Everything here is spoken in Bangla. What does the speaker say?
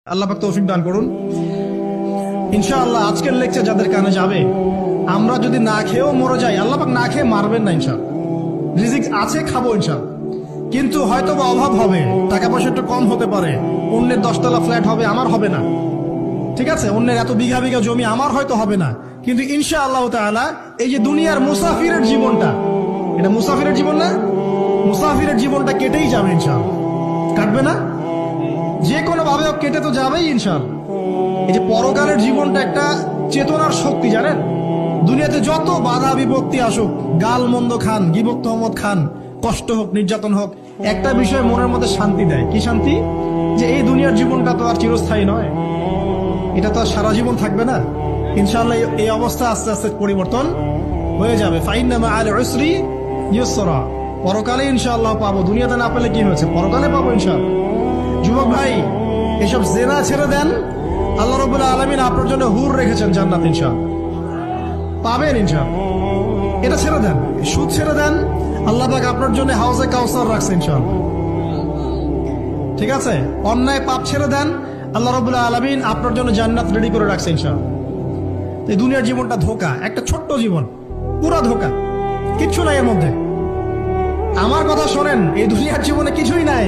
আল্লাহ পাক তৌফিক দান করুন। ইনশাআল্লাহ আজকের লেকচার যাদের কানে যাবে, আমরা যদি না খেয়েও মরে যাই, আল্লাহ পাক না খেয়ে মারবেন না ইনশাআল্লাহ। রিজিক আছে, খাবো ইনশাআল্লাহ। কিন্তু হয়তো বা অভাব হবে, টাকা পয়সা একটু কম হতে পারে, অন্যের 10 তলা ফ্ল্যাট হবে, আমার হবে না, ঠিক আছে, অন্যের এত বিঘা বিঘা জমি আমার হয়তো হবে না। কিন্তু ইনশাআল্লাহ তাআলা এই যে দুনিয়ার মুসাফিরের জীবনটা, এটা মুসাফিরের জীবন না, মুসাফিরের জীবনটা কেটেই যাবে ইনশাআল্লাহ। কাটবে না? যে কোনো ভাবে কেটে তো যাবেই ইনশাআল্লাহ। এই যে পরকালের জীবনটা একটা চেতনার শক্তি, জানেন, দুনিয়াতে যত বাধা বিপত্তি আসুক, গাল মন্দ খান, গিবত তহমত খান, কষ্ট হোক, নির্যাতন হোক, একটা বিষয় মনের মধ্যে শান্তি দেয়। কি শান্তি? যে এই দুনিয়ার জীবনটা তো আর চিরস্থায়ী নয়, এটা তো আর সারা জীবন থাকবে না। ইনশাআল্লাহ এই অবস্থা আস্তে আস্তে পরিবর্তন হয়ে যাবে। ফাইন্না মাআল উসরি ইউসরা, পরকালে ইনশাআল্লাহ পাবো। দুনিয়াতে না পেলে কি হয়েছে, পরকালে পাবো ইনশাআল্লাহ। যুবক ভাই, এসব জেনা ছেড়ে দেন, আল্লাহ রাব্বুল আলামিন আপনার জন্য হুর রেখেছেন জান্নাত, ইনশাআল্লাহ পাবেন ইনশাআল্লাহ। এটা ছেড়ে দেন, সুদ ছেড়ে দেন, আল্লাহ পাক আপনার জন্য হাউজে কাউসার রাখছে ইনশাআল্লাহ, ঠিক আছে। অন্যায় পাপ ছেড়ে দেন, আল্লাহ রাব্বুল আলামিন আপনার জন্য জান্নাত রেডি করে রাখছে ইনশাআল্লাহ। এই দুনিয়ার জীবনটা ধোঁকা, একটা ছোট্ট জীবন, পুরা ধোঁকা, কিচ্ছু নাই এর মধ্যে। আমার কথা শোনেন, এই দুনিয়ার জীবনে কিছুই নাই।